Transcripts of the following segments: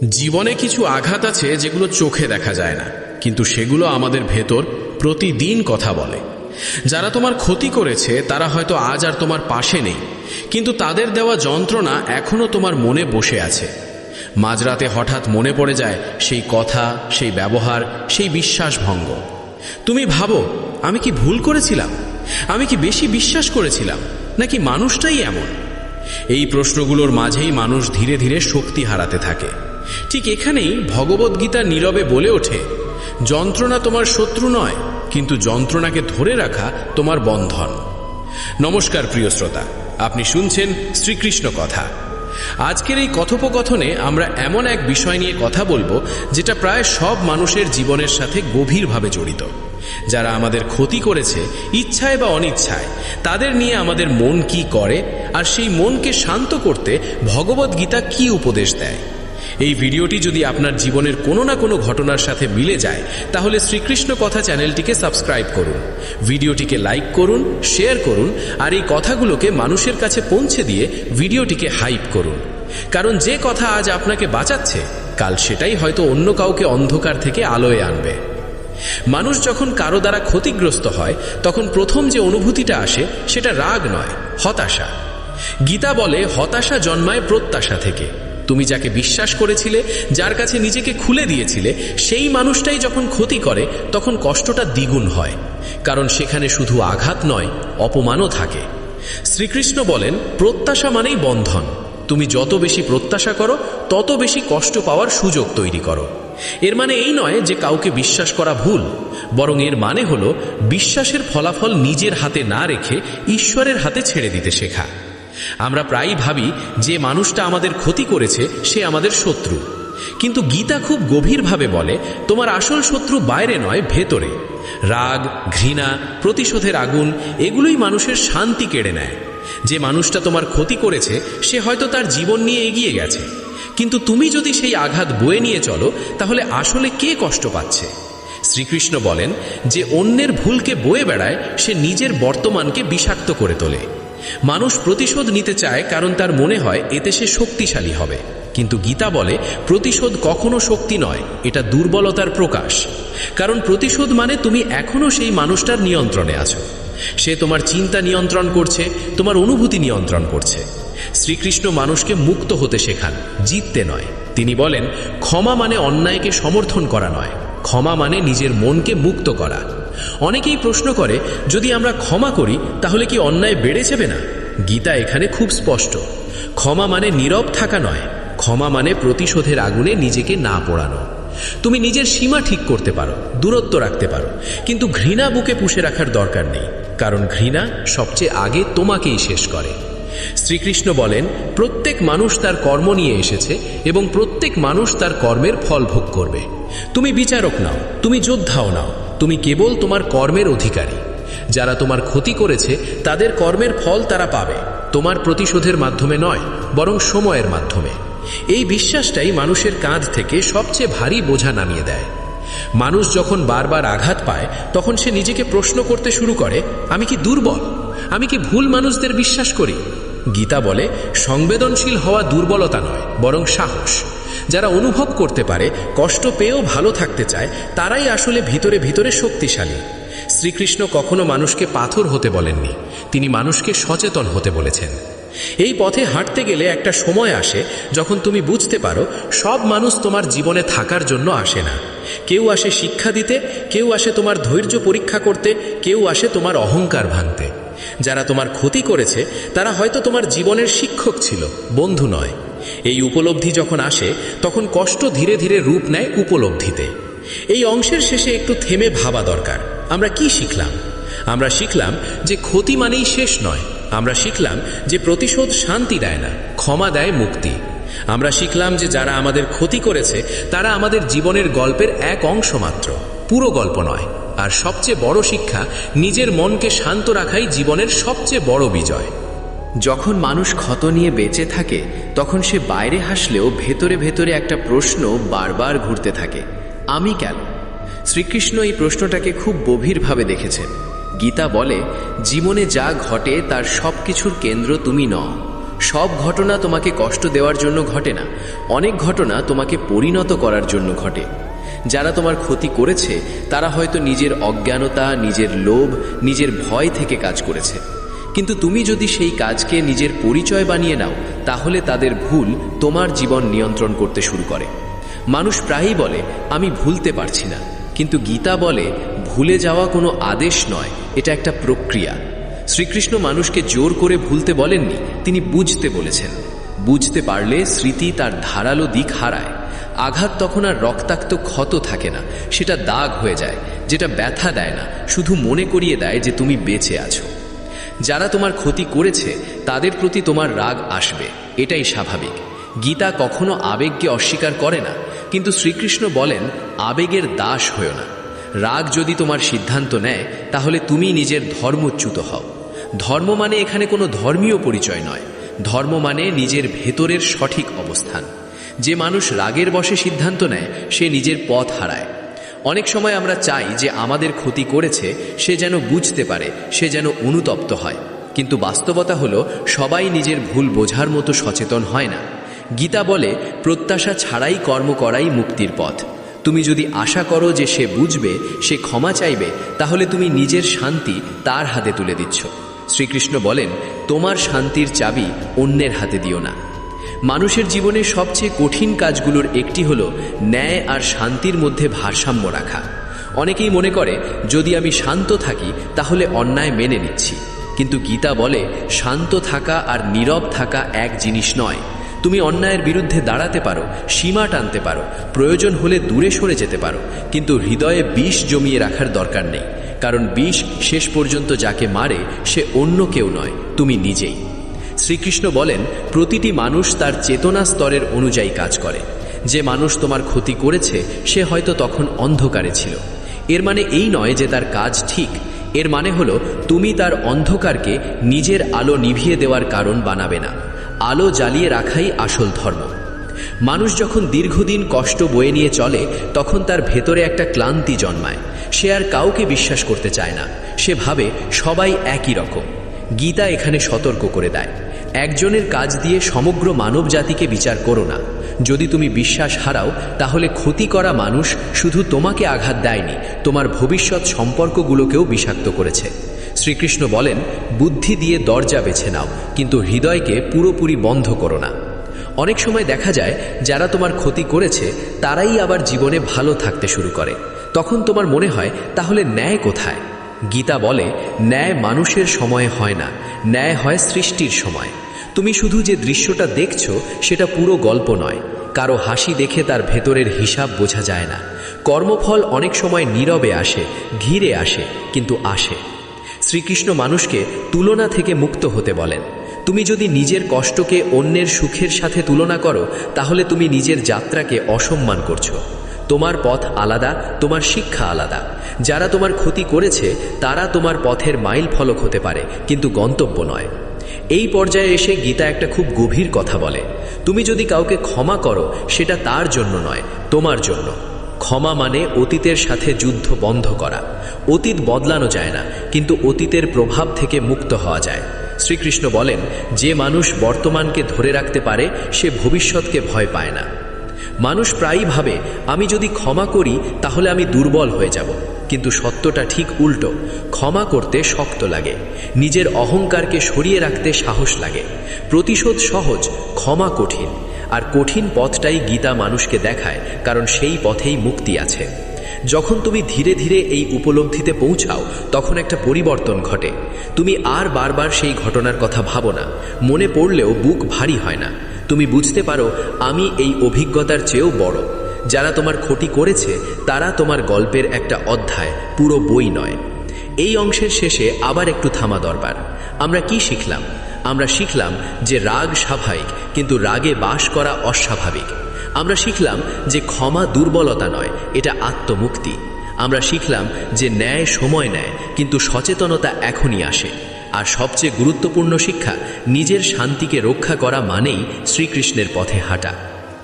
জীবনে কিছু আঘাত আছে যেগুলো চোখে দেখা যায় না, কিন্তু সেগুলো আমাদের ভেতর প্রতিদিন কথা বলে। যারা তোমার ক্ষতি করেছে তারা হয়তো আজ আর তোমার পাশে নেই, কিন্তু তাদের দেওয়া যন্ত্রণা এখনো তোমার মনে বসে আছে। মাঝরাতে হঠাৎ মনে পড়ে যায় সেই কথা, সেই ব্যবহার, সেই বিশ্বাসভঙ্গ। তুমি ভাবো, আমি কি ভুল করেছিলাম? আমি কি বেশি বিশ্বাস করেছিলাম, নাকি মানুষটাই এমন? এই প্রশ্নগুলোর মাঝেই মানুষ ধীরে ধীরে শক্তি হারাতে থাকে। ঠিক এখানেই ভগবদ্গীতা নীরবে বলে ওঠে, যন্ত্রণা তোমার শত্রু নয়, কিন্তু যন্ত্রণাকে ধরে রাখা তোমার বন্ধন। নমস্কার প্রিয় শ্রোতা, আপনি শুনছেন শ্রীকৃষ্ণ কথা। আজকের এই কথোপকথনে আমরা এমন এক বিষয় নিয়ে কথা বলবো যেটা প্রায় সব মানুষের জীবনের সাথে গভীরভাবে জড়িত। যারা আমাদের ক্ষতি করেছে, ইচ্ছায় বা অনিচ্ছায়, তাদের নিয়ে আমাদের মন কি করে, আর সেই মনকে শান্ত করতে ভগবদ্গীতা কি উপদেশ দেয়। এই ভিডিওটি যদি আপনার জীবনের কোনো না কোনো ঘটনার সাথে মিলে যায়, তাহলে শ্রীকৃষ্ণ কথা চ্যানেলটিকে সাবস্ক্রাইব করুন, ভিডিওটিকে লাইক করুন, শেয়ার করুন, আর এই কথাগুলোকে মানুষের কাছে পৌঁছে দিয়ে ভিডিওটিকে হাইপ করুন। কারণ যে কথা আজ আপনাকে বাঁচাচ্ছে, কাল সেটাই হয়তো অন্য কাউকে অন্ধকার থেকে আলোয় আনবে। মানুষ যখন কারো দ্বারা ক্ষতিগ্রস্ত হয়, তখন প্রথম যে অনুভূতিটা আসে সেটা রাগ নয়, হতাশা। গীতা বলে, হতাশা জন্মায় প্রত্যাশা থেকে। তুমি যাকে বিশ্বাস করেছিলে, যার কাছে নিজেকে খুলে দিয়েছিলে, সেই মানুষটাই যখন ক্ষতি করে, তখন কষ্টটা দ্বিগুণ হয়। কারণ সেখানে শুধু আঘাত নয়, অপমানও থাকে। শ্রীকৃষ্ণ বলেন, প্রত্যাশা মানেই বন্ধন। তুমি যত বেশি প্রত্যাশা করো, তত বেশি কষ্ট পাওয়ার সুযোগ তৈরি করো। এর মানে এই নয় যে কাউকে বিশ্বাস করা ভুল, বরং এর মানে হলো বিশ্বাসের ফলাফল নিজের হাতে না রেখে ঈশ্বরের হাতে ছেড়ে দিতে শেখা। আমরা প্রায়ই ভাবি যে মানুষটা আমাদের ক্ষতি করেছে সে আমাদের শত্রু, কিন্তু গীতা খুব গভীরভাবে বলে, তোমার আসল শত্রু বাইরে নয়, ভেতরে। রাগ, ঘৃণা, প্রতিশোধের আগুন, এগুলোই মানুষের শান্তি কেড়ে নেয়। যে মানুষটা তোমার ক্ষতি করেছে সে হয়তো তার জীবন নিয়ে এগিয়ে গেছে, কিন্তু তুমি যদি সেই আঘাত বয়ে নিয়ে চলো, তাহলে আসলে কে কষ্ট পাচ্ছে? শ্রীকৃষ্ণ বলেন যে অন্যের ভুলকে বয়ে বেড়ায় সে নিজের বর্তমানকে বিষাক্ত করে তোলে। মানুষ প্রতিশোধ নিতে চায় কারণ তার মনে হয় এতে সে শক্তিশালী হবে, কিন্তু গীতা বলে প্রতিশোধ কখনো শক্তি নয়, এটা দুর্বলতার প্রকাশ। কারণ প্রতিশোধ মানে তুমি এখনো সেই মানুষটার নিয়ন্ত্রণে আছো। সে তোমার চিন্তা নিয়ন্ত্রণ করছে, তোমার অনুভূতি নিয়ন্ত্রণ করছে। শ্রীকৃষ্ণ মানুষকে মুক্ত হতে শেখান, জিততে নয়। তিনি বলেন, ক্ষমা মানে অন্যায়কে সমর্থন করা নয়, ক্ষমা মানে নিজের মনকে মুক্ত করা। অনেকেই প্রশ্ন করে, যদি আমরা ক্ষমা করি তাহলে কি অন্যায় বেড়ে যাবে না? গীতা এখানে খুব স্পষ্ট। ক্ষমা মানে নীরব থাকা নয়, ক্ষমা মানে প্রতিশোধের আগুনে নিজেকে না পোড়ানো। তুমি নিজের সীমা ঠিক করতে পারো, দূরত্ব রাখতে পারো, কিন্তু ঘৃণা বুকে পুষে রাখার দরকার নেই, কারণ ঘৃণা সবচেয়ে আগে তোমাকেই শেষ করে। শ্রীকৃষ্ণ বলেন, প্রত্যেক মানুষ তার কর্ম নিয়ে এসেছে এবং প্রত্যেক মানুষ তার কর্মের ফল ভোগ করবে। তুমি বিচারক নাও, তুমি যোদ্ধাও নাও, তুমি কেবল তোমার কর্মের অধিকারী। যারা তোমার ক্ষতি করেছে তাদের কর্মের ফল তারা পাবে, তোমার প্রতিশোধের মাধ্যমে নয়, বরং সময়ের মাধ্যমে। এই বিশ্বাসটাই মানুষের কাঁধ থেকে সবচেয়ে ভারী বোঝা নামিয়ে দেয়। মানুষ যখন বারবার আঘাত পায়, তখন সে নিজেকে প্রশ্ন করতে শুরু করে, আমি কি দুর্বল? আমি কি ভুল মানুষদের বিশ্বাস করি? গীতা বলে, সংবেদনশীল হওয়া দুর্বলতা নয়, বরং সাহস। যারা অনুভব করতে পারে, কষ্ট পেয়েও ভালো থাকতে চায়, তারাই আসলে ভিতরে ভিতরে শক্তিশালী। শ্রীকৃষ্ণ কখনো মানুষকে পাথর হতে বলেননি, তিনি মানুষকে সচেতন হতে বলেছেন। এই পথে হাঁটতে গেলে একটা সময় আসে যখন তুমি বুঝতে পারো, সব মানুষ তোমার জীবনে থাকার জন্য আসে না। কেউ আসে শিক্ষা দিতে, কেউ আসে তোমার ধৈর্য পরীক্ষা করতে, কেউ আসে তোমার অহংকার ভাঙতে। যারা তোমার ক্ষতি করেছে তারা হয়তো তোমার জীবনের শিক্ষক ছিল, বন্ধু নয়। এই উপলব্ধি যখন আসে, তখন কষ্ট ধীরে ধীরে রূপ নেয় উপলব্ধিতে। এই অংশের শেষে একটু থেমে ভাবা দরকার, আমরা কি শিখলাম? আমরা শিখলাম যে ক্ষতি মানেই শেষ নয়। আমরা শিখলাম যে প্রতিশোধ শান্তি দেয় না, ক্ষমা দেয় মুক্তি। আমরা শিখলাম যে যারা আমাদের ক্ষতি করেছে তারা আমাদের জীবনের গল্পের এক অংশ মাত্র, পুরো গল্প নয়। আর সবচেয়ে বড় শিক্ষা, নিজের মনকে শান্ত রাখাই জীবনের সবচেয়ে বড় বিজয়। যখন মানুষ ক্ষত নিয়ে বেঁচে থাকে, তখন সে বাইরে হাসলেও ভেতরে ভেতরে একটা প্রশ্ন বারবার ঘুরতে থাকে, আমি কেন? শ্রীকৃষ্ণ এই প্রশ্নটাকে খুব গভীরভাবে দেখেছেন। গীতা বলে, জীবনে যা ঘটে তার সব কিছুর কেন্দ্র তুমি নও। সব ঘটনা তোমাকে কষ্ট দেওয়ার জন্য ঘটে না, অনেক ঘটনা তোমাকে পরিণত করার জন্য ঘটে। যারা তোমার ক্ষতি করেছে তারা হয়তো নিজের অজ্ঞানতা, নিজের লোভ, নিজের ভয় থেকে কাজ করেছে। কিন্তু তুমি যদি সেই কাজকে নিজের পরিচয় বানিয়ে নাও, তাহলে তাদের ভুল তোমার জীবন নিয়ন্ত্রণ করতে শুরু করে। মানুষ প্রায়ই বলে আমি ভুলতে পারছি না, কিন্তু গীতা বলে ভুলে যাওয়া কোনো আদেশ নয়, এটা একটা প্রক্রিয়া। শ্রীকৃষ্ণ মানুষকে জোর করে ভুলতে বলেননি, তিনি বুঝতে বলেছেন। বুঝতে পারলে স্মৃতি তার ধারালো দিক হারায়। আঘাত তখন আর রক্তাক্ত ক্ষত থাকে না, সেটা দাগ হয়ে যায়, যেটা ব্যথা দেয় না, শুধু মনে করিয়ে দেয় যে তুমি বেঁচে আছো। যারা তোমার ক্ষতি করেছে তাদের প্রতি তোমার রাগ আসবে, এটাই স্বাভাবিক। গীতা কখনো আবেগকে অস্বীকার করে না, কিন্তু শ্রীকৃষ্ণ বলেন আবেগের দাস হয়ো না। রাগ যদি তোমার সিদ্ধান্ত নেয় তাহলে তুমি নিজের ধর্মচ্যুত হও। ধর্ম মানে এখানে কোনো ধর্মীয় পরিচয় নয়, ধর্ম মানে নিজের ভেতরের সঠিক অবস্থান। যে মানুষ রাগের বশে সিদ্ধান্ত নেয় সে নিজের পথ হারায়। অনেক সময় আমরা চাই যে আমাদের ক্ষতি করেছে সে যেন বুঝতে পারে, সে যেন অনুতপ্ত হয়, কিন্তু বাস্তবতা হলো সবাই নিজের ভুল বোঝার মতো সচেতন হয় না। গীতা বলে প্রত্যাশা ছাড়াই কর্ম করাই মুক্তির পথ। তুমি যদি আশা করো যে সে বুঝবে, সে ক্ষমা চাইবে, তাহলে তুমি নিজের শান্তি তার হাতে তুলে দিচ্ছ। শ্রীকৃষ্ণ বলেন তোমার শান্তির চাবি অন্যের হাতে দিও না। মানুষের জীবনে সবচেয়ে কঠিন কাজগুলোর একটি হলো ন্যায় আর শান্তির মধ্যে ভারসাম্য রাখা। অনেকেই মনে করে যদি আমি শান্ত থাকি তাহলে অন্যায় মেনে নিচ্ছি, কিন্তু গীতা বলে শান্ত থাকা আর নীরব থাকা এক জিনিস নয়। তুমি অন্যায়ের বিরুদ্ধে দাঁড়াতে পারো, সীমা টানতে পারো, প্রয়োজন হলে দূরে সরে যেতে পারো, কিন্তু হৃদয়ে বিষ জমিয়ে রাখার দরকার নেই, কারণ বিষ শেষ পর্যন্ত যাকে মারে সে অন্য কেউ নয়, তুমি নিজেই। শ্রীকৃষ্ণ বলেন প্রতিটি মানুষ তার চেতনা স্তরের অনুযায়ী কাজ করে। যে মানুষ তোমার ক্ষতি করেছে সে হয়তো তখন অন্ধকারে ছিল। এর মানে এই নয় যে তার কাজ ঠিক, এর মানে হলো তুমি তার অন্ধকারকে নিজের আলো নিভিয়ে দেওয়ার কারণ বানাবে না। আলো জ্বালিয়ে রাখাই আসল ধর্ম। মানুষ যখন দীর্ঘদিন কষ্ট বয়ে নিয়ে চলে তখন তার ভেতরে একটা ক্লান্তি জন্মায়। সে আর কাউকে বিশ্বাস করতে চায় না, সে ভাবে সবাই একই রকম। গীতা এখানে সতর্ক করে দেয় একজনের কাজ দিয়ে সমগ্র মানব জাতিকে বিচার করো না। যদি তুমি বিশ্বাস হারাও তাহলে ক্ষতি করা মানুষ শুধু তোমাকে আঘাত দেয়নি, তোমার ভবিষ্যৎ সম্পর্কগুলোকেও বিষাক্ত করেছে। শ্রীকৃষ্ণ বলেন বুদ্ধি দিয়ে দরজা বেছে নাও, কিন্তু হৃদয়কে পুরোপুরি বন্ধ করো না। অনেক সময় দেখা যায় যারা তোমার ক্ষতি করেছে তারাই আবার জীবনে ভালো থাকতে শুরু করে। তখন তোমার মনে হয় তাহলে ন্যায় কোথায়? গীতা বলে ন্যায় মানুষের সময়ে হয় না, ন্যায় হয় সৃষ্টির সময়। তুমি শুধু যে দৃশ্যটা দেখছো সেটা পুরো গল্প নয়। কারো হাসি দেখে তার ভেতরের হিসাব বোঝা যায় না। কর্মফল অনেক সময় নীরবে আসে, ঘিরে আসে, কিন্তু আসে। শ্রীকৃষ্ণ মানুষকে তুলনা থেকে মুক্ত হতে বলেন। তুমি যদি নিজের কষ্টকে অন্যের সুখের সাথে তুলনা করো তাহলে তুমি নিজের যাত্রাকে অসম্মান করছো। তোমার পথ আলাদা, তোমার শিক্ষা আলাদা। যারা তোমার ক্ষতি করেছে তারা তোমার পথের মাইল ফলক হতে পারে, কিন্তু গন্তব্য নয়। এই পর্যায়ে এসে গীতা একটা খুব গভীর কথা বলে, তুমি যদি কাউকে ক্ষমা করো সেটা তার জন্য নয়, তোমার জন্য। ক্ষমা মানে অতীতের সাথে যুদ্ধ বন্ধ করা। অতীত বদলানো যায় না, কিন্তু অতীতের প্রভাব থেকে মুক্ত হওয়া যায়। শ্রীকৃষ্ণ বলেন যে মানুষ বর্তমানকে ধরে রাখতে পারে সে ভবিষ্যৎকে ভয় পায় না। মানুষ প্রায়ই ভাবে আমি যদি ক্ষমা করি তাহলে আমি দুর্বল হয়ে যাব, কিন্তু সত্যটা ঠিক উল্টো। ক্ষমা করতে শক্ত লাগে, নিজের অহংকারকে সরিয়ে রাখতে সাহস লাগে। প্রতিশোধ সহজ, ক্ষমা কঠিন। আর কঠিন পথটাই গীতা মানুষকে দেখায়, কারণ সেই পথেই মুক্তি আছে। যখন তুমি ধীরে ধীরে এই উপলব্ধিতে পৌঁছাও তখন একটা পরিবর্তন ঘটে। তুমি আর বারবার সেই ঘটনার কথা ভাবো না, মনে পড়লেও বুক ভারী হয় না। তুমি বুঝতে পারো আমি এই অভিজ্ঞতার চেয়েও বড়। যারা তোমার ক্ষতি করেছে তারা তোমার গল্পের একটা অধ্যায়, পুরো বই নয়। এই অংশের শেষে আবার একটু থামা দরকার। আমরা কি শিখলাম? আমরা শিখলাম যে রাগ স্বাভাবিক, কিন্তু রাগে বাস করা অস্বাভাবিক। আমরা শিখলাম যে ক্ষমা দুর্বলতা নয়, এটা আত্মমুক্তি। আমরা শিখলাম যে ন্যায় সময় নেয়, কিন্তু সচেতনতা এখনই আসে। আর সবচেয়ে গুরুত্বপূর্ণ শিক্ষা, নিজের শান্তিকে রক্ষা করা মানেই শ্রীকৃষ্ণের পথে হাঁটা।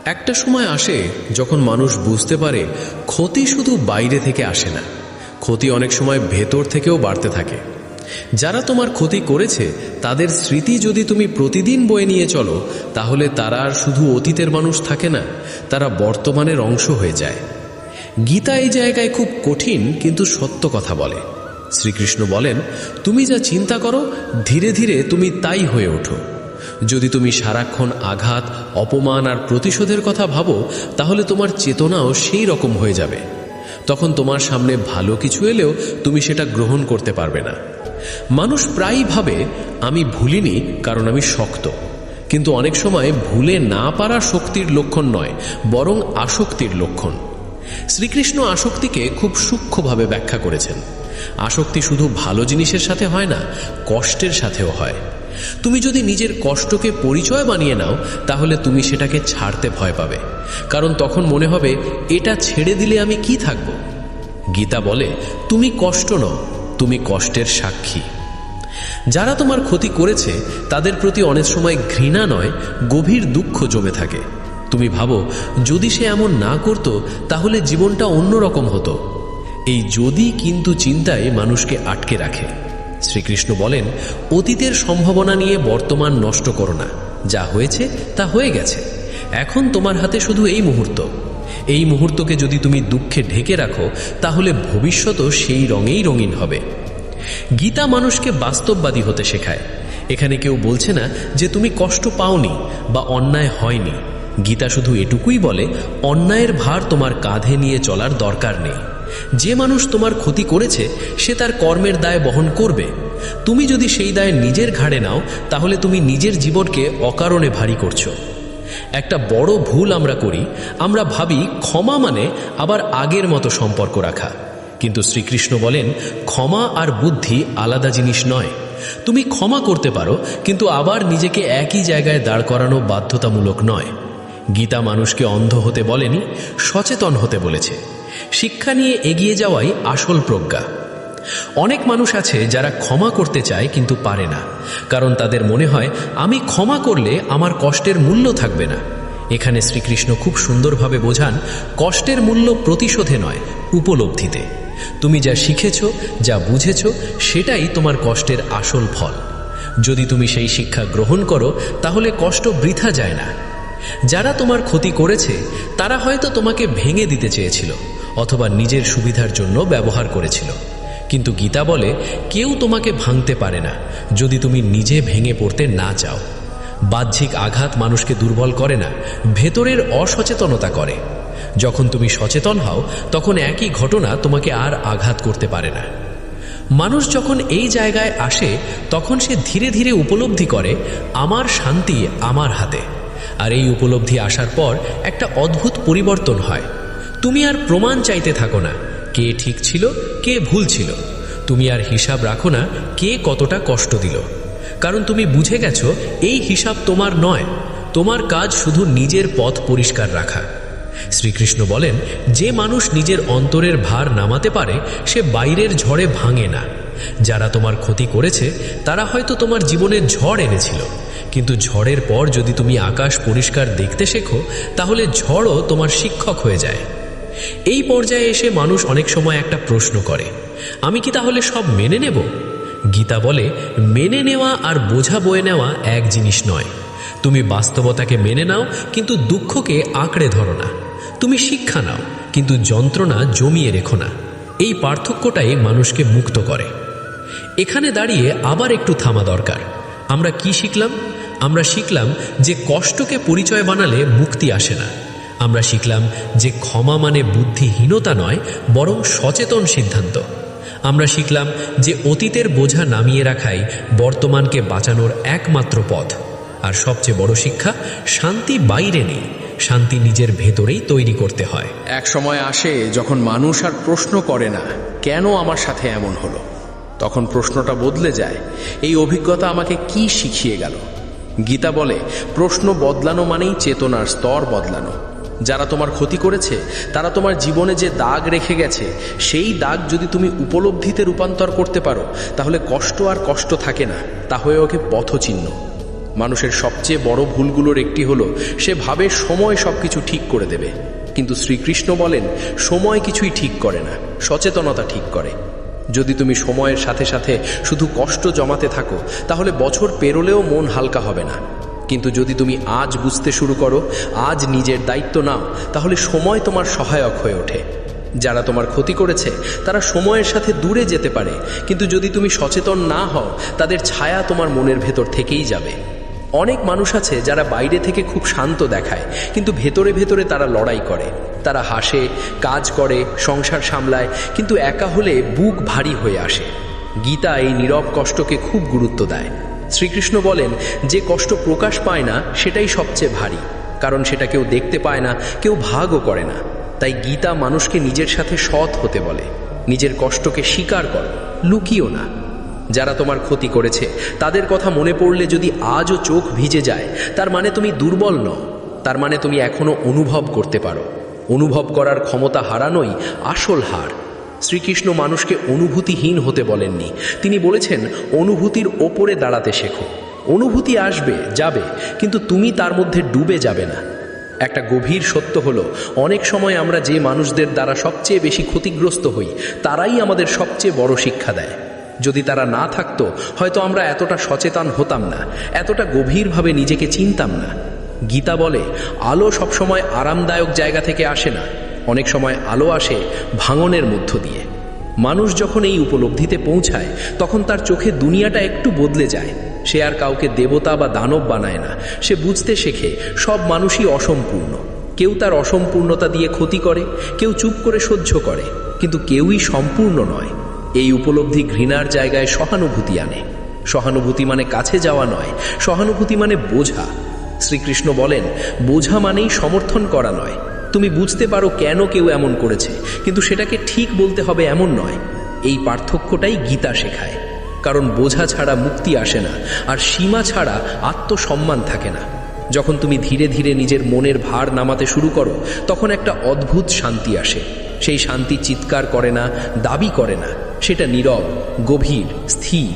একটা সময় আসে যখন মানুষ বুঝতে পারে ক্ষতি শুধু বাইরে থেকে আসে না, ক্ষতি অনেক সময় ভেতর থেকেও বাড়তে থাকে। যারা তোমার ক্ষতি করেছে তাদের স্মৃতি যদি তুমি প্রতিদিন বয়ে নিয়ে চলো, তাহলে তারা আর শুধু অতীতের মানুষ থাকে না, তারা বর্তমানের অংশ হয়ে যায়। গীতা এই জায়গায় খুব কঠিন কিন্তু সত্য কথা বলে। শ্রীকৃষ্ণ বলেন, তুমি যা চিন্তা করো ধীরে ধীরে তুমি তাই হয়ে ওঠো। যদি তুমি সারাক্ষণ আঘাত, অপমান আর প্রতিশোধের কথা ভাবো, তাহলে তোমার চেতনাও সেই রকম হয়ে যাবে। তখন তোমার সামনে ভালো কিছু এলেও তুমি সেটা গ্রহণ করতে পারবে না। মানুষ প্রায়ই ভাবে আমি ভুলিনি কারণ আমি শক্ত, কিন্তু অনেক সময় ভুলে না পারা শক্তির লক্ষণ নয়, বরং আসক্তির লক্ষণ। শ্রীকৃষ্ণ আসক্তিকে খুব সূক্ষ্মভাবে ব্যাখ্যা করেছেন। আসক্তি শুধু ভালো জিনিসের সাথে হয় না, কষ্টের সাথেও হয়। তুমি যদি নিজের কষ্টকে পরিচয় বানিয়ে নাও, তাহলে তুমি সেটাকে ছাড়তে ভয় পাবে, কারণ তখন মনে হবে এটা ছেড়ে দিলে আমি কি থাকব। গীতা বলে, তুমি কষ্ট নও, তুমি কষ্টের সাক্ষী। যারা তোমার ক্ষতি করেছে তাদের প্রতি অনেক সময় ঘৃণা নয়, গভীর দুঃখ জমে থাকে। তুমি ভাবো, যদি সে এমন না করত তাহলে জীবনটা অন্যরকম হতো। এই যদি কিন্তু চিন্তায় মানুষকে আটকে রাখে। শ্রীকৃষ্ণ বলেন, অতীতের সম্ভাবনা নিয়ে বর্তমান নষ্ট করো না। যা হয়েছে তা হয়ে গেছে, এখন তোমার হাতে শুধু এই মুহূর্ত। এই মুহূর্তকে যদি তুমি দুঃখে ঢেকে রাখো, তাহলে ভবিষ্যৎও সেই রঙেই রঙিন হবে। গীতা মানুষকে বাস্তববাদী হতে শেখায়। এখানে কেউ বলছে না যে তুমি কষ্ট পাওনি বা অন্যায় হয়নি। গীতা শুধু এটুকুই বলে, অন্যায়ের ভার তোমার কাঁধে নিয়ে চলার দরকার নেই। যে মানুষ তোমার ক্ষতি করেছে সে তার কর্মের দায় বহন করবে। তুমি যদি সেই দায় নিজের ঘাড়ে নাও, তাহলে তুমি নিজের জীবনকে অকারণে ভারী করছো। একটা বড় ভুল আমরা করি, আমরা ভাবি ক্ষমা মানে আবার আগের মতো সম্পর্ক রাখা। কিন্তু শ্রীকৃষ্ণ বলেন, ক্ষমা আর বুদ্ধি আলাদা জিনিস নয়। তুমি ক্ষমা করতে পারো, কিন্তু আবার নিজেকে একই জায়গায় দাঁড় করানো বাধ্যতামূলক নয়। গীতা মানুষকে অন্ধ হতে বলেনি, সচেতন হতে বলেছে। শিক্ষা নিয়ে এগিয়ে যাওয়াই আসল প্রজ্ঞা। অনেক মানুষ আছে যারা ক্ষমা করতে চায় কিন্তু পারে না, কারণ তাদের মনে হয় আমি ক্ষমা করলে আমার কষ্টের মূল্য থাকবে না। এখানে শ্রীকৃষ্ণ খুব সুন্দরভাবে বোঝান, কষ্টের মূল্য প্রতিশোধে নয়, উপলব্ধিতে। তুমি যা শিখেছ, যা বুঝেছ, সেটাই তোমার কষ্টের আসল ফল। যদি তুমি সেই শিক্ষা গ্রহণ করো, তাহলে কষ্ট বৃথা যায় না। যারা তোমার ক্ষতি করেছে তারা হয়তো তোমাকে ভেঙে দিতে চেয়েছিল, অথবা নিজের সুবিধার জন্য ব্যবহার করেছিল। কিন্তু গীতা বলে, কেউ তোমাকে ভাঙতে পারে না যদি তুমি নিজে ভেঙে পড়তে না চাও। বাহ্যিক আঘাত মানুষকে দুর্বল করে না, ভেতরের অসচেতনতা করে। যখন তুমি সচেতন হও, তখন একই ঘটনা তোমাকে আর আঘাত করতে পারে না। মানুষ যখন এই জায়গায় আসে, তখন সে ধীরে ধীরে উপলব্ধি করে, আমার শান্তি আমার হাতে। আর এই উপলব্ধি আসার পর একটা অদ্ভুত পরিবর্তন হয়। তুমি আর প্রমাণ চাইতে থাকো না কে ঠিক ছিল, কে ভুল ছিল। তুমি আর হিসাব রাখো না কে কতটা কষ্ট দিল, কারণ তুমি বুঝে গেছো এই হিসাব তোমার নয়। তোমার কাজ শুধু নিজের পথ পরিষ্কার রাখা। শ্রীকৃষ্ণ বলেন, যে মানুষ নিজের অন্তরের ভার নামাতে পারে সে বাইরের ঝড়ে ভাঙে না। যারা তোমার ক্ষতি করেছে তারা হয়তো তোমার জীবনে ঝড় এনেছিল, কিন্তু ঝড়ের পর যদি তুমি আকাশ পরিষ্কার দেখতে শেখো, তাহলে ঝড়ও তোমার শিক্ষক হয়ে যায়। এই পর্যায়ে এসে মানুষ অনেক সময় একটা প্রশ্ন করে, আমি কি তাহলে সব মেনে নেব? গীতা বলে, মেনে নেওয়া আর বোঝা বয়ে নেওয়া এক জিনিস নয়। তুমি বাস্তবতাকে মেনে নাও, কিন্তু দুঃখকে আঁকড়ে ধরো না। তুমি শিক্ষা নাও, কিন্তু যন্ত্রণা জমিয়ে রেখো না। এই পার্থক্যটাই মানুষকে মুক্ত করে। এখানে দাঁড়িয়ে আবার একটু থামা দরকার। আমরা কি শিখলাম? আমরা শিখলাম যে কষ্টকে পরিচয় বানালে মুক্তি আসে না। আমরা শিখলাম যে ক্ষমা মানে বুদ্ধিহীনতা নয়, বরং সচেতন সিদ্ধান্ত। আমরা শিখলাম যে অতীতের বোঝা নামিয়ে রাখাই বর্তমানকে বাঁচানোর একমাত্র পথ। আর সবচেয়ে বড় শিক্ষা, শান্তি বাইরে নেই, শান্তি নিজের ভেতরেই তৈরি করতে হয়। এক সময় আসে যখন মানুষ আর প্রশ্ন করে না, কেন আমার সাথে এমন হলো? তখন প্রশ্নটা বদলে যায়, এই অভিজ্ঞতা আমাকে কি শিখিয়ে গেল? গীতা বলে, প্রশ্ন বদলানো মানেই চেতনার স্তর বদলানো। যারা তোমার ক্ষতি করেছে তারা তোমার জীবনে যে দাগ রেখে গেছে, সেই দাগ যদি তুমি উপলব্ধিতে রূপান্তর করতে পারো, তাহলে কষ্ট আর কষ্ট থাকে না, তা হয়ে ওকে পথচিহ্ন। মানুষের সবচেয়ে বড় ভুলগুলোর একটি হলো সে ভাবে সময় সবকিছু ঠিক করে দেবে। কিন্তু শ্রীকৃষ্ণ বলেন, সময় কিছুই ঠিক করে না, সচেতনতা ঠিক করে। যদি তুমি সময়ের সাথে সাথে শুধু কষ্ট জমাতে থাকো তাহলে বছর পেরোলেও মন হালকা হবে না। কিন্তু যদি তুমি আজ বুঝতে শুরু করো, আজ নিজের দায়িত্ব নাও, তাহলে সময় তোমার সহায়ক হয়ে ওঠে। যারা তোমার ক্ষতি করেছে তারা সময়ের সাথে দূরে যেতে পারে, কিন্তু যদি তুমি সচেতন না হও তাদের ছায়া তোমার মনের ভেতর থেকেই যাবে। অনেক মানুষ আছে যারা বাইরে থেকে খুব শান্ত দেখায়, কিন্তু ভেতরে ভেতরে তারা লড়াই করে। তারা হাসে, কাজ করে, সংসার সামলায়, কিন্তু একা হলে বুক ভারী হয়ে আসে। গীতা এই নীরব কষ্টকে খুব গুরুত্ব দেয়। শ্রীকৃষ্ণ বলেন, যে কষ্ট প্রকাশ পায় না সেটাই সবচেয়ে ভারী, কারণ সেটা কেউ দেখতে পায় না, কেউ ভাগও করে না। তাই গীতা মানুষকে নিজের সাথে সৎ হতে বলে। নিজের কষ্টকে স্বীকার করো, লুকিও না। যারা তোমার ক্ষতি করেছে তাদের কথা মনে পড়লে যদি আজও চোখ ভিজে যায়, তার মানে তুমি দুর্বল নও, তার মানে তুমি এখনো অনুভব করতে পারো। অনুভব করার ক্ষমতা হারানোই আসল হার। শ্রীকৃষ্ণ মানুষকে অনুভূতিহীন হতে বলেননি, তিনি বলেছেন অনুভূতির ওপরে দাঁড়াতে শেখো। অনুভূতি আসবে, যাবে, কিন্তু তুমি তার মধ্যে ডুবে যাবে না। একটা গভীর সত্য হলো, অনেক সময় আমরা যে মানুষদের দ্বারা সবচেয়ে বেশি ক্ষতিগ্রস্ত হই তারাই আমাদের সবচেয়ে বড় শিক্ষা দেয়। যদি তারা না থাকতো হয়তো আমরা এতটা সচেতন হতাম না, এতটা গভীরভাবে নিজেকে চিনতাম না। গীতা বলে, আলো সবসময় আরামদায়ক জায়গা থেকে আসে না, অনেক সময় আলো আসে ভাঙনের মধ্য দিয়ে। মানুষ যখন এই উপলব্ধিতে পৌঁছায় তখন তার চোখে দুনিয়াটা একটু বদলে যায়। সে আর কাউকে দেবতা বা দানব বানায় না, সে বুঝতে শেখে সব মানুষই অসম্পূর্ণ। কেউ তার অসম্পূর্ণতা দিয়ে ক্ষতি করে, কেউ চুপ করে সহ্য করে, কিন্তু কেউই সম্পূর্ণ নয়। এই উপলব্ধি ঘৃণার জায়গায় সহানুভূতি আনে। সহানুভূতি মানে কাছে যাওয়া নয়, সহানুভূতি মানে বোঝা। শ্রীকৃষ্ণ বলেন, বোঝা মানেই সমর্থন করা নয়। তুমি বুঝতে পারো কেন কেউ এমন করেছে, কিন্তু সেটাকে ঠিক বলতে হবে এমন নয়। এই পার্থক্যটাই গীতা শেখায়। কারণ বোঝা ছাড়া মুক্তি আসে না, আর সীমা ছাড়া আত্মসম্মান থাকে না। যখন তুমি ধীরে ধীরে নিজের মনের ভার নামাতে শুরু করো তখন একটা অদ্ভুত শান্তি আসে। সেই শান্তি চিৎকার করে না, দাবি করে না, সেটা নীরব, গভীর, স্থির।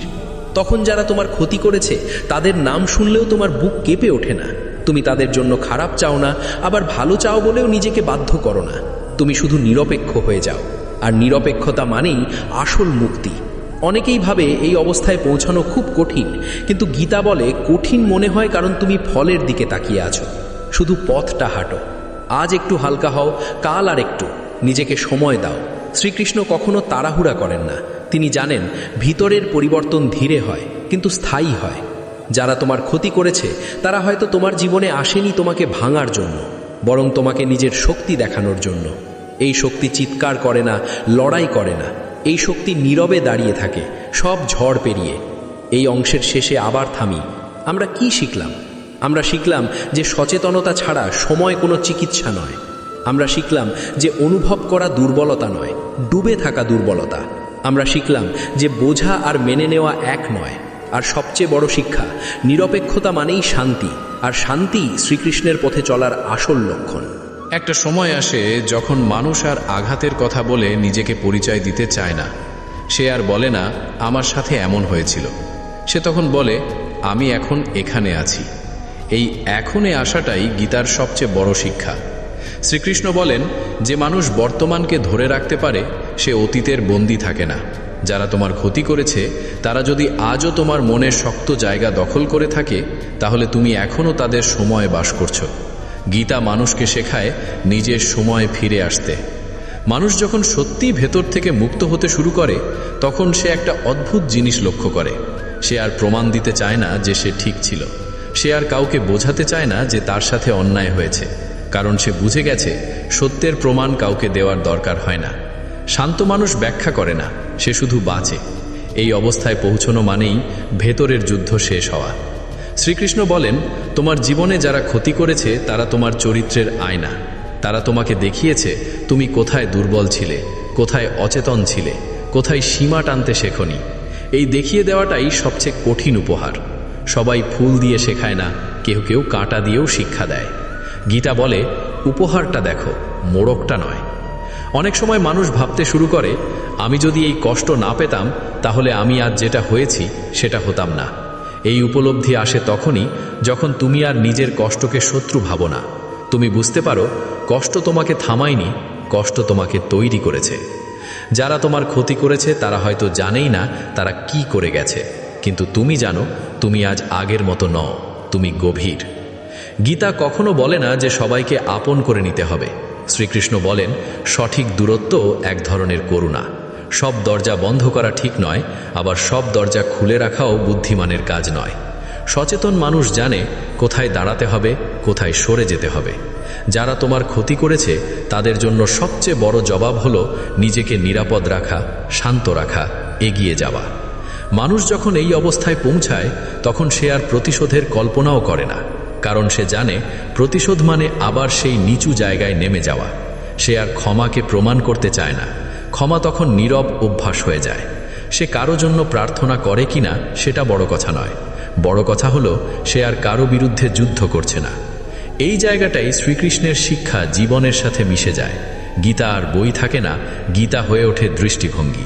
তখন যারা তোমার ক্ষতি করেছে তাদের নাম শুনলেও তোমার বুক কেঁপে ওঠে না। তুমি তাদের জন্য খারাপ চাও না, আবার ভালো চাও বলেও নিজেকে বাধ্য করো না। তুমি শুধু নিরপেক্ষ হয়ে যাও, আর নিরপেক্ষতা মানেই আসল মুক্তি। অনেকেই ভাবে এই অবস্থায় পৌঁছানো খুব কঠিন, কিন্তু গীতা বলে কঠিন মনে হয় কারণ তুমি ফলের দিকে তাকিয়ে আছো। শুধু পথটা হাঁটো, আজ একটু হালকা হও, কাল আর একটু। নিজেকে সময় দাও। শ্রীকৃষ্ণ কখনো তাড়াহুড়া করেন না, তিনি জানেন ভিতরের পরিবর্তন ধীরে হয় কিন্তু স্থায়ী হয়। যারা তোমার ক্ষতি করেছে তারা হয়তো তোমার জীবনে আসেনি তোমাকে ভাঙার জন্য, বরং তোমাকে নিজের শক্তি দেখানোর জন্য। এই শক্তি চিৎকার করে না, লড়াই করে না, এই শক্তি নীরবে দাঁড়িয়ে থাকে সব ঝড় পেরিয়ে। এই অংশের শেষে আবার থামি। আমরা কি শিখলাম? আমরা শিখলাম যে সচেতনতা ছাড়া সময় কোনো চিকিৎসা নয়। আমরা শিখলাম যে অনুভব করা দুর্বলতা নয়, ডুবে থাকা দুর্বলতা। আমরা শিখলাম যে বোঝা আর মেনে নেওয়া এক নয়। আর সবচেয়ে বড় শিক্ষা, নিরপেক্ষতা মানেই শান্তি, আর শান্তি শ্রীকৃষ্ণের পথে চলার আসল লক্ষণ। একটা সময় আসে যখন মানুষ আর আঘাতের কথা বলে নিজেকে পরিচয় দিতে চায় না। সে আর বলে না আমার সাথে এমন হয়েছিল। সে তখন বলে আমি এখন এখানে আছি। এই এখনে আসাটাই গীতার সবচেয়ে বড় শিক্ষা। শ্রীকৃষ্ণ বলেন, যে মানুষ বর্তমানকে ধরে রাখতে পারে সে অতীতের বন্দী থাকে না। যারা তোমার ক্ষতি করেছে তারা যদি আজও তোমার মনের শক্ত জায়গা দখল করে থাকে, তাহলে তুমি এখনও তাদের সময়ে বাস করছো। গীতা মানুষকে শেখায় নিজের সময়ে ফিরে আসতে। মানুষ যখন সত্যিই ভেতর থেকে মুক্ত হতে শুরু করে তখন সে একটা অদ্ভুত জিনিস লক্ষ্য করে। সে আর প্রমাণ দিতে চায় না যে সে ঠিক ছিল। সে আর কাউকে বোঝাতে চায় না যে তার সাথে অন্যায় হয়েছে, কারণ সে বুঝে গেছে সত্যের প্রমাণ কাউকে দেওয়ার দরকার হয় না। শান্ত মানুষ ব্যাখ্যা করে না, সে শুধু বাঁচে। এই অবস্থায় পৌঁছানো মানেই ভেতরের যুদ্ধ শেষ হওয়া। শ্রীকৃষ্ণ বলেন, তোমার জীবনে যারা ক্ষতি করেছে তারা তোমার চরিত্রের আয়না। তারা তোমাকে দেখিয়েছে তুমি কোথায় দুর্বল ছিলে, কোথায় অচেতন ছিলে, কোথায় সীমা টানতে শেখনি। এই দেখিয়ে দেওয়াটাই সবচেয়ে কঠিন উপহার। সবাই ফুল দিয়ে শেখায় না, কেউ কেউ কাঁটা দিয়েও শিক্ষা দেয়। গীতা বলে, উপহারটা দেখো, মোড়কটা নয়। অনেক সময় মানুষ ভাবতে শুরু করে, আমি যদি এই কষ্ট না পেতাম তাহলে আমি আজ যেটা হয়েছি সেটা হতাম না। এই উপলব্ধি আসে তখনই যখন তুমি আর নিজের কষ্টকে শত্রু ভাবো না। তুমি বুঝতে পারো কষ্ট তোমাকে থামায়নি, কষ্ট তোমাকে তৈরি করেছে। যারা তোমার ক্ষতি করেছে তারা হয়তো জানেই না তারা কি করে গেছে, কিন্তু তুমি জানো তুমি আজ আগের মতো নও, তুমি গভীর। গীতা কখনো বলে না যে সবাইকে আপন করে নিতে হবে। শ্রীকৃষ্ণ বলেন সঠিক দূরত্ব এক ধরনের করুণা। সব দরজা বন্ধ করা ঠিক নয়, আবার সব দরজা খুলে রাখাও বুদ্ধিমানের কাজ নয়। সচেতন মানুষ জানে কোথায় দাঁড়াতে হবে, কোথায় সরে যেতে হবে। যারা তোমার ক্ষতি করেছে তাদের জন্য সবচেয়ে বড় জবাব হলো নিজেকে নিরাপদ রাখা, শান্ত রাখা, এগিয়ে যাওয়া। মানুষ যখন এই অবস্থায় পৌঁছায় তখন সে আর প্রতিশোধের কল্পনাও করে না, কারণ সে জানে প্রতিশোধ মানে আবার সেই নিচু জায়গায় নেমে যাওয়া। সে আর ক্ষমাকে প্রমাণ করতে চায় না। ক্ষমা তখন নীরব অভ্যাস হয়ে যায়। সে কারো জন্য প্রার্থনা করে কিনা সেটা বড় কথা নয়, বড় কথা হলো সে আর কারো বিরুদ্ধে যুদ্ধ করছে না। এই জায়গাটাই শ্রীকৃষ্ণের শিক্ষা জীবনের সাথে মিশে যায়। গীতা আর বই থাকে না, গীতা হয়ে ওঠে দৃষ্টিভঙ্গি।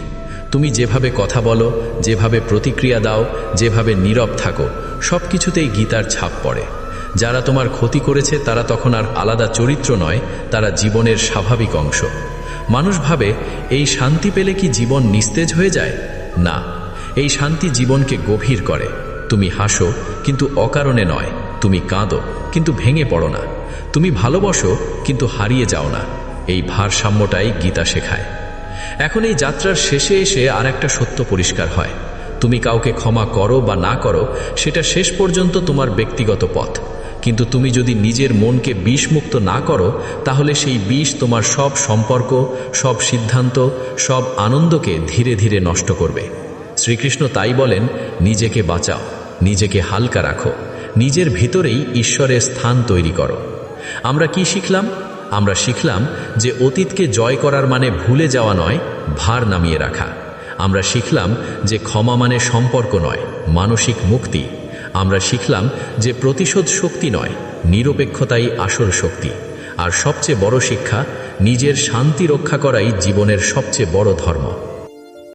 তুমি যেভাবে কথা বলো, যেভাবে প্রতিক্রিয়া দাও, যেভাবে নীরব থাকো, সব কিছুতেই গীতার ছাপ পড়ে। যারা তোমার ক্ষতি করেছে তারা তখন আর আলাদা চরিত্র নয়, তারা জীবনের স্বাভাবিক অংশ। মানুষ ভাবে এই শান্তি পেলে কি জীবন নিস্তেজ হয়ে যায়? না, এই শান্তি জীবনকে গভীর করে। তুমি হাসো কিন্তু অকারণে নয়, তুমি কাঁদো কিন্তু ভেঙে পড়ো না, তুমি ভালোবাসো কিন্তু হারিয়ে যাও না। এই ভারসাম্যটাই গীতা শেখায়। এখন এই যাত্রার শেষে এসে আর একটা সত্য পরিষ্কার হয়। তুমি কাউকে ক্ষমা করো বা না করো সেটা শেষ পর্যন্ত তোমার ব্যক্তিগত পথ, কিন্তু তুমি যদি নিজের মনকে বিষমুক্ত না করো তাহলে সেই বিষ তোমার সব সম্পর্ক, সব সিদ্ধান্ত, সব আনন্দকে ধীরে ধীরে নষ্ট করবে। শ্রীকৃষ্ণ তাই বলেন, নিজেকে বাঁচাও, নিজেকে হালকা রাখো, নিজের ভিতরেই ঈশ্বরের স্থান তৈরি করো। আমরা কি শিখলাম? আমরা শিখলাম যে অতীতকে জয় করার মানে ভুলে যাওয়া নয়, ভার নামিয়ে রাখা। আমরা শিখলাম যে ক্ষমা মানে সম্পর্ক নয়, মানসিক মুক্তি। আমরা শিখলাম যে প্রতিশোধ শক্তি নয়, নিরপেক্ষতাই আসল শক্তি। আর সবচেয়ে বড় শিক্ষা, নিজের শান্তি রক্ষা করাই জীবনের সবচেয়ে বড় ধর্ম।